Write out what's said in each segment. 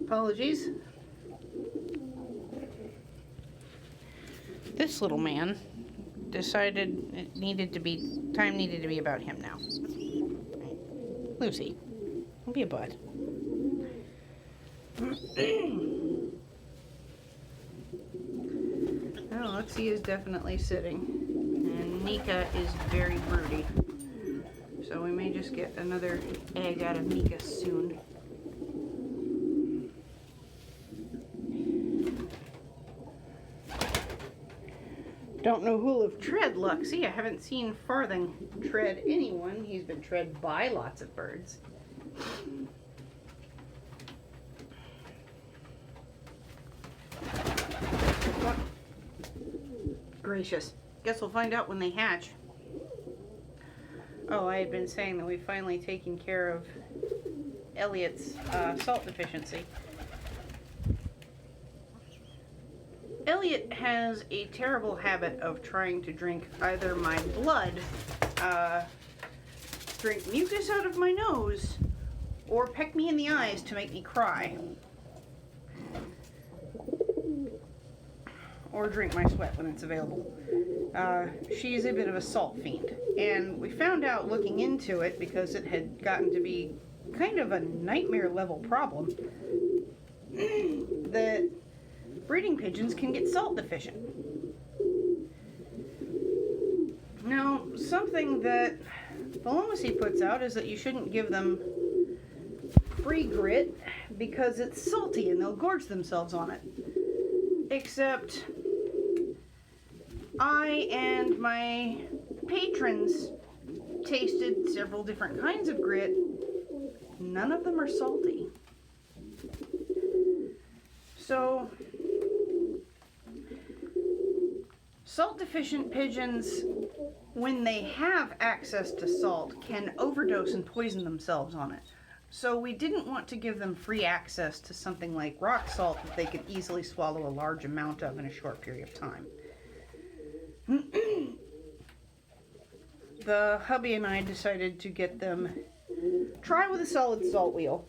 Apologies. This little man decided time needed to be about him now. Lucy, don't be a bud. Oh, Lexi is definitely sitting, and Nika is very broody. So we may just get another egg out of Nika soon. Don't know who'll have tread Luxie. I haven't seen Farthing tread anyone. He's been tread by lots of birds. Gracious. Guess we'll find out when they hatch. Oh, I had been saying that we've finally taken care of Elliot's salt deficiency. Elliot has a terrible habit of trying to drink either my blood, drink mucus out of my nose, or peck me in the eyes to make me cry. Or drink my sweat when it's available. She's a bit of a salt fiend, and we found out looking into it, because it had gotten to be kind of a nightmare level problem, that breeding pigeons can get salt deficient. Now, something that Philomacy puts out is that you shouldn't give them free grit because it's salty and they'll gorge themselves on it. Except I and my patrons tasted several different kinds of grit. None of them are salty. So, salt deficient pigeons, when they have access to salt, can overdose and poison themselves on it. So we didn't want to give them free access to something like rock salt that they could easily swallow a large amount of in a short period of time. The hubby and I decided to get them try with a solid salt wheel.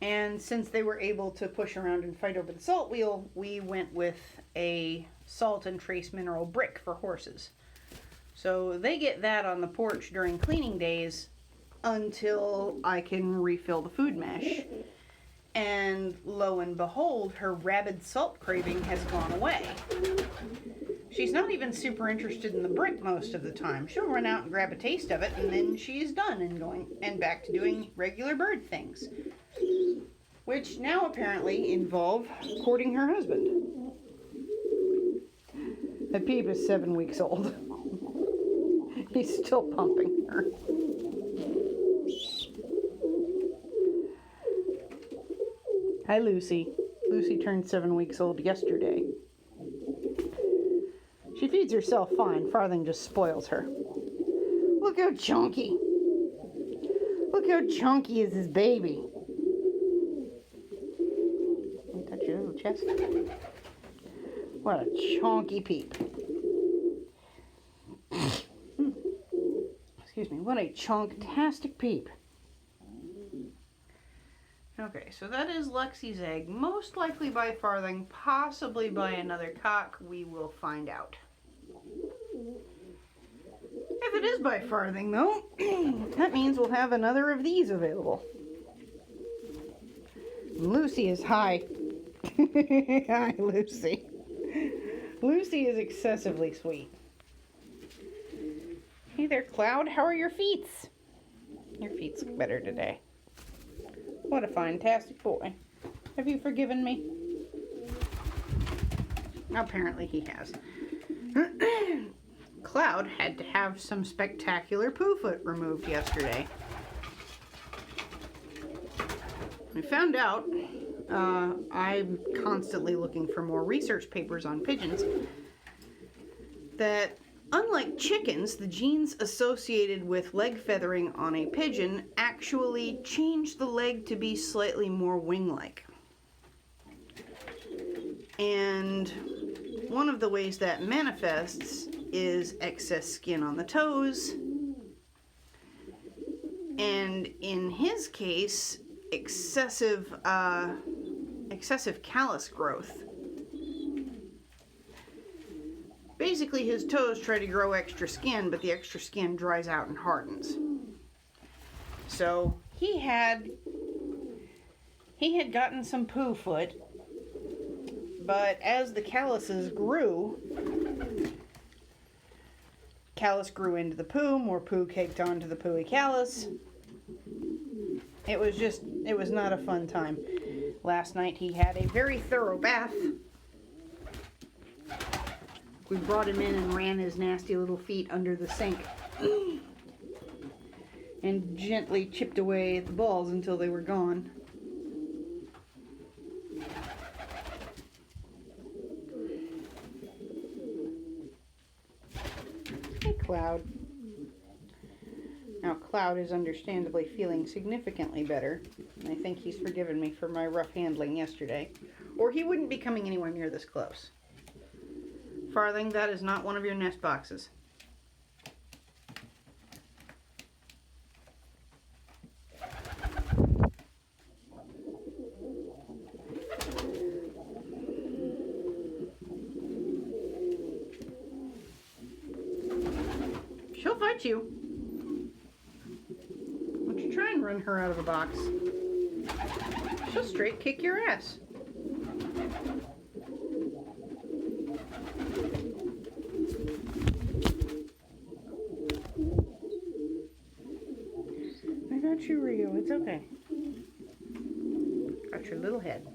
And since they were able to push around and fight over the salt wheel, we went with a salt and trace mineral brick for horses. So they get that on the porch during cleaning days until I can refill the food mesh. And lo and behold, her rabid salt craving has gone away. She's not even super interested in the brick most of the time. She'll run out and grab a taste of it, and then she's done and back to doing regular bird things. Which now apparently involve courting her husband. The Peep is 7 weeks old. He's still pumping her. Hi, Lucy. Lucy turned 7 weeks old yesterday. She feeds herself fine. Farthing just spoils her. Look how chunky. Look how chunky is this baby. Let me touch your little chest. What a chunky Peep. Excuse me. What a chunktastic Peep. Okay, so that is Lexi's egg. Most likely by Farthing, possibly by another cock. We will find out. If it is by Farthing, though, that means we'll have another of these available. Lucy is high. Hi, Lucy. Lucy is excessively sweet. Hey there, Cloud. How are your feet? Your feet look better today. What a fantastic boy. Have you forgiven me? Apparently he has. Cloud had to have some spectacular poo foot removed yesterday. We found out, I'm constantly looking for more research papers on pigeons, that unlike chickens, the genes associated with leg feathering on a pigeon actually change the leg to be slightly more wing-like. And one of the ways that manifests is excess skin on the toes And in his case, excessive callus growth. Basically, his toes try to grow extra skin, but the extra skin dries out and hardens. So he had gotten some poo foot, but as the calluses grew, callus grew into the poo, more poo caked onto the pooey callus. It was not a fun time. Last night he had a very thorough bath. We brought him in and ran his nasty little feet under the sink and gently chipped away at the balls until they were gone. Hey, Cloud. Now, Cloud is understandably feeling significantly better. I think he's forgiven me for my rough handling yesterday, or he wouldn't be coming anywhere near this close. Farthing, that is not one of your nest boxes. She'll fight you. Don't you try and run her out of the box. She'll straight kick your ass. I got you, Rio. It's okay. Got your little head.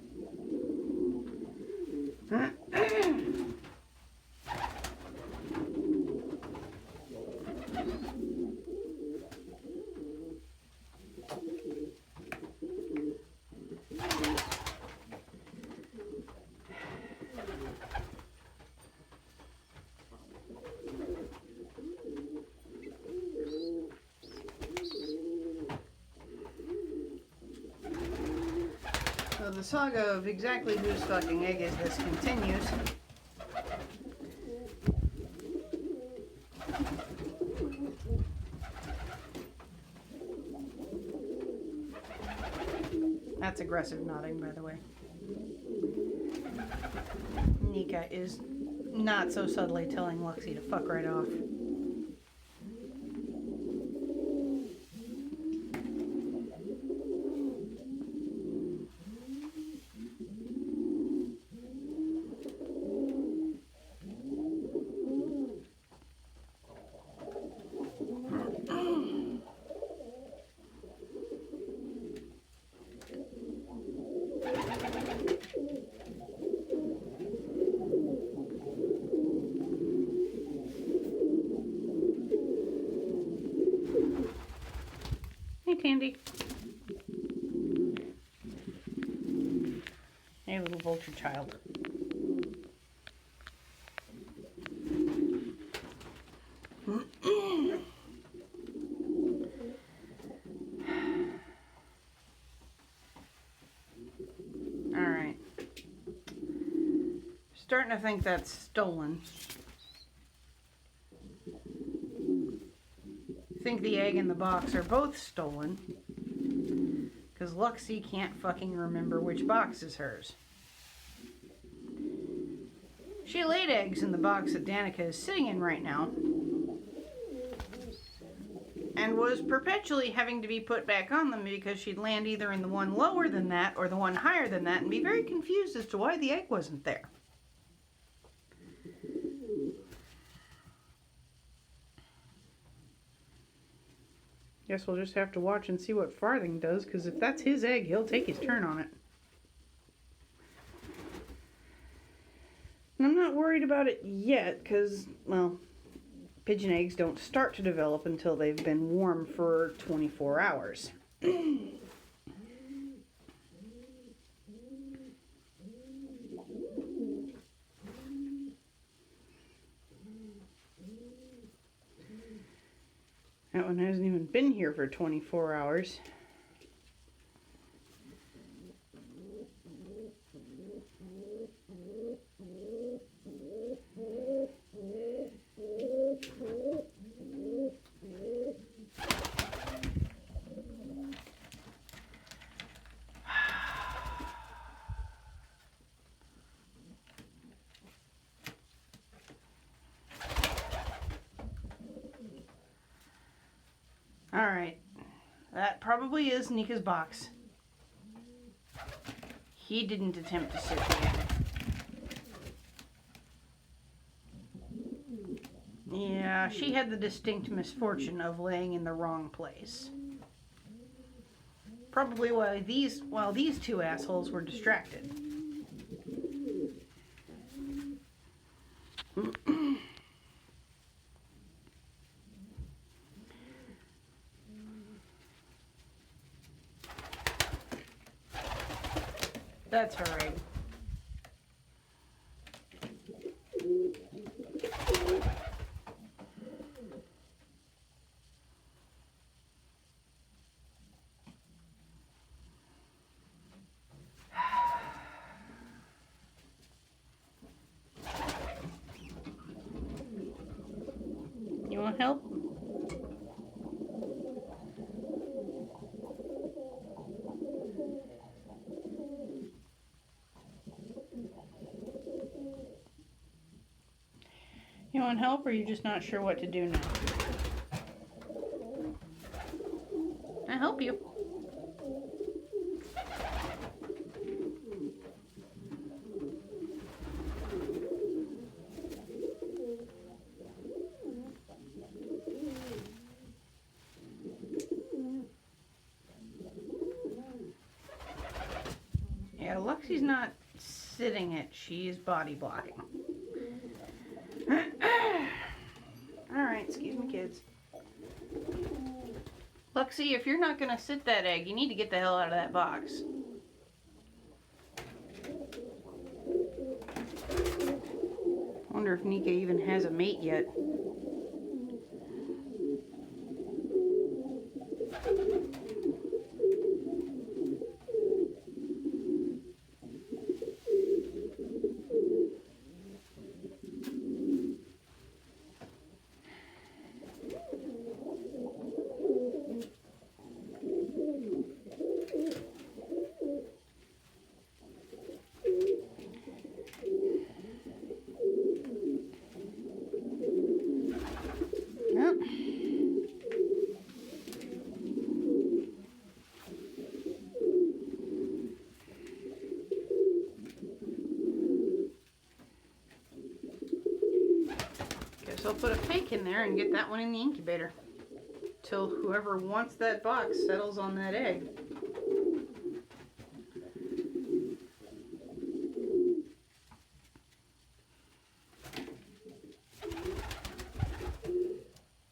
The saga of exactly whose fucking egg is this continues. That's aggressive nodding, by the way. Nika is not so subtly telling Luxie to fuck right off. Tandy. Hey, little vulture child. Alright. Starting to think that's stolen. I think the egg and the box are both stolen. Because Luxie can't fucking remember which box is hers. She laid eggs in the box that Danica is sitting in right now. And was perpetually having to be put back on them because she'd land either in the one lower than that or the one higher than that and be very confused as to why the egg wasn't there. Guess we'll just have to watch and see what Farthing does, because if that's his egg, he'll take his turn on it. And I'm not worried about it yet, because, well, pigeon eggs don't start to develop until they've been warm for 24 hours. That one hasn't even been here for 24 hours. Alright. That probably is Nika's box. He didn't attempt to sit the egg. Yeah, she had the distinct misfortune of laying in the wrong place. Probably while these two assholes were distracted. That's her egg. You want help? You want help, or are you just not sure what to do now? I'll help you. Yeah, Luxie's not sitting it, she's body blocking. Alright, excuse me, kids. Luxie, if you're not gonna sit that egg, you need to get the hell out of that box. Wonder if Nika even has a mate yet. Guess I'll put a fake in there and get that one in the incubator. Till whoever wants that box settles on that egg.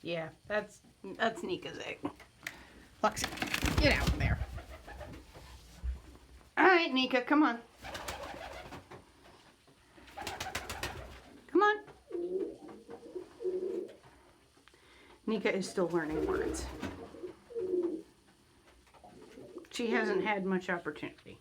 Yeah, that's Nika's egg. Luxie, get out of there. Alright, Nika, come on. Come on. Nika is still learning words. She hasn't had much opportunity.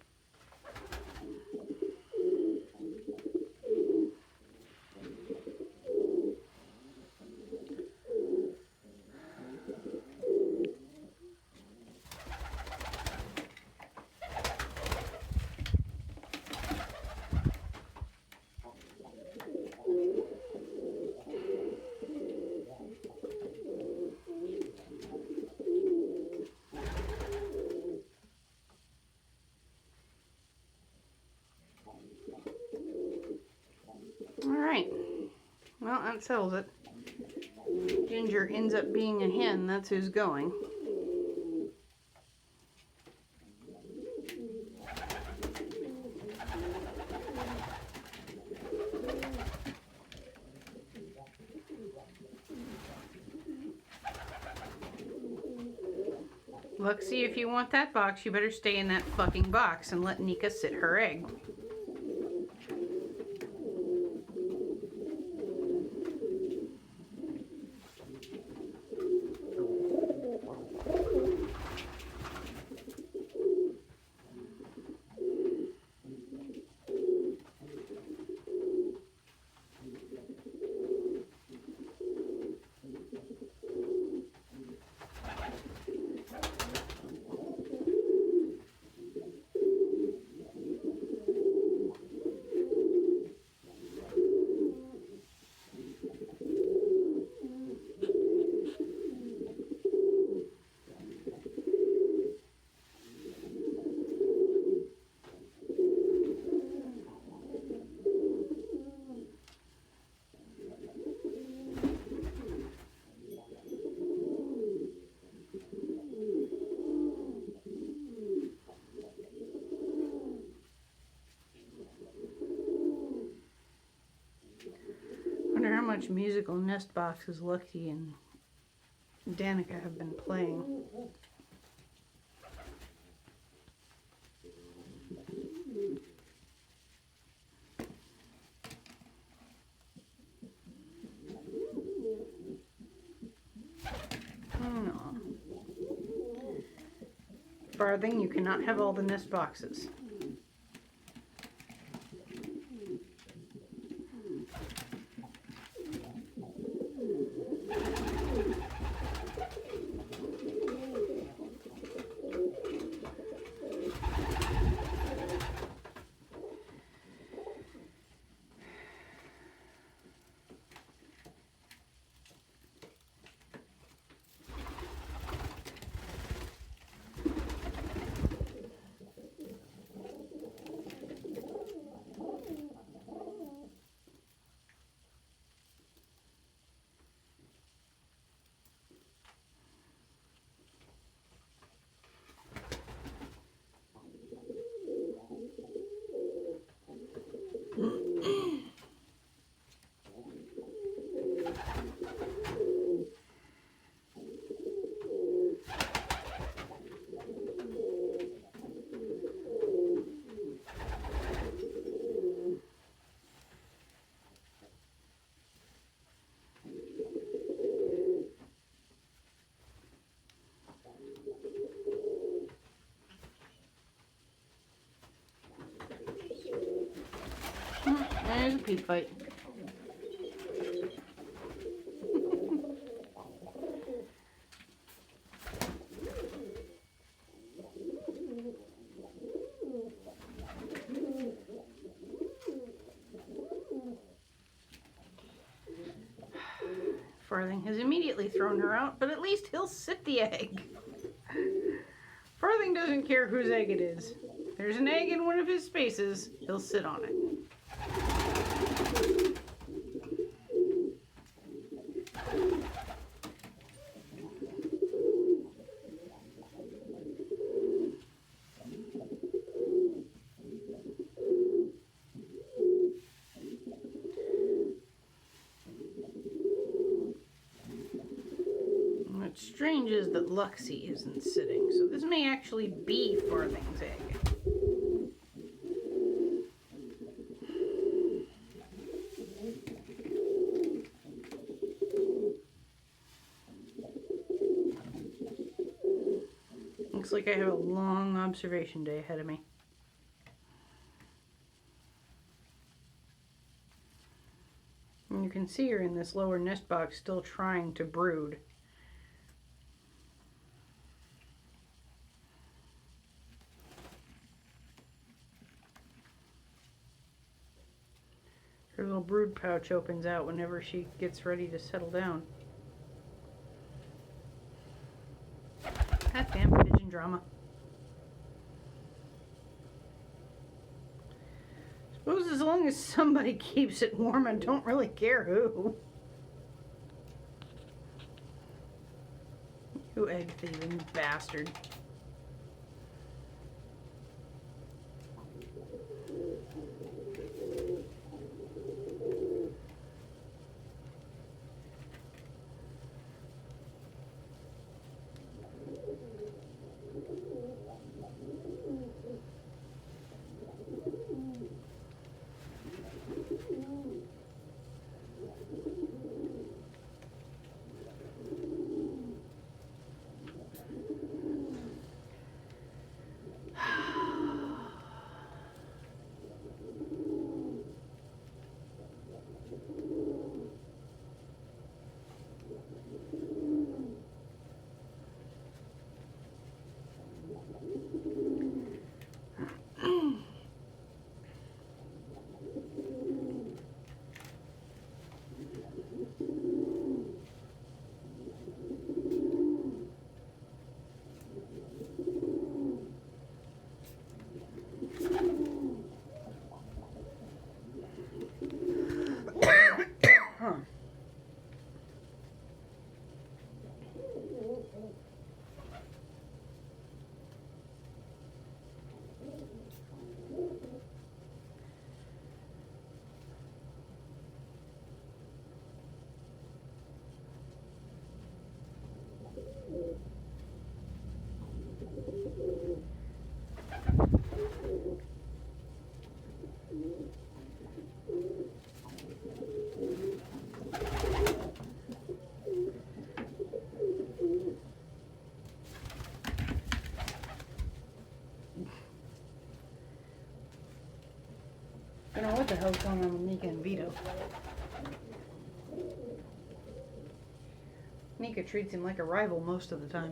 Alright, well, that settles it. Ginger ends up being a hen, that's who's going. Luxie, if you want that box, you better stay in that fucking box and let Nika sit her egg. much musical nest boxes Lucky and Danica have been playing. Farthing, you cannot have all the nest boxes. There's a peep fight. Farthing has immediately thrown her out, but at least he'll sit the egg. Farthing doesn't care whose egg it is. If there's an egg in one of his spaces, he'll sit on it. What's strange is that Luxie isn't sitting, so this may actually be Farthing's egg. Looks like I have a long observation day ahead of me. And you can see her in this lower nest box still trying to brood. Her little brood pouch opens out whenever she gets ready to settle down. God damn pigeon drama. Suppose as long as somebody keeps it warm, I don't really care who. You egg thieving bastard. I don't know what the hell's going on with Nika and Vito. Nika treats him like a rival most of the time.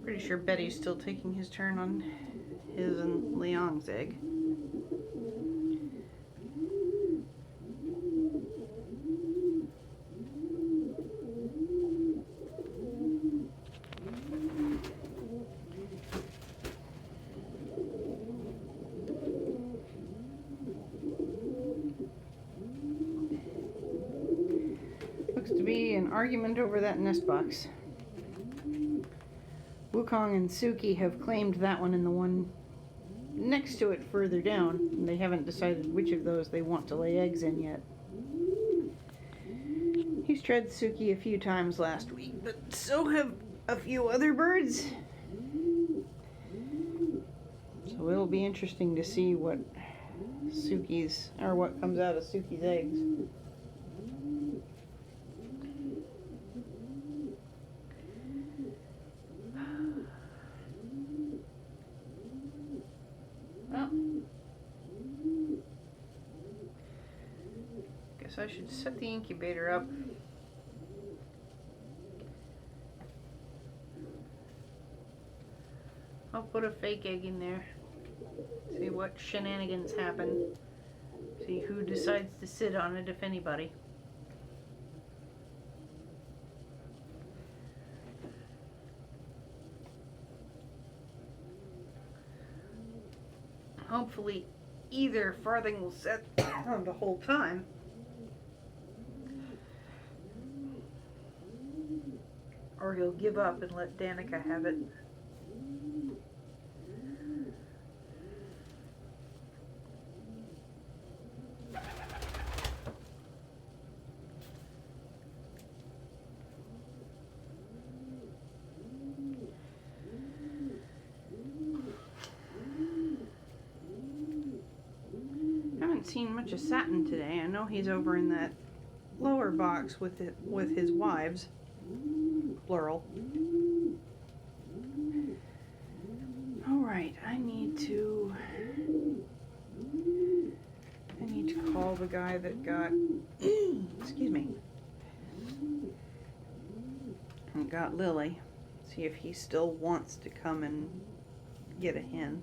Pretty sure Betty's still taking his turn on his and Leong's egg. Looks to be an argument over that nest box. Wukong and Suki have claimed that one and the one next to it further down, and they haven't decided which of those they want to lay eggs in yet. He's tried Suki a few times last week, but so have a few other birds. So it'll be interesting to see what what comes out of Suki's eggs. Guess I should set the incubator up. I'll put a fake egg in there. See what shenanigans happen. See who decides to sit on it, if anybody. Hopefully either Farthing will sit the whole time. Or he'll give up and let Danica have it. Haven't seen much of Satin today. I know he's over in that lower box with his wives. Plural. Alright, I need to call the guy that got excuse me. And got Lily. See if he still wants to come and get a hen.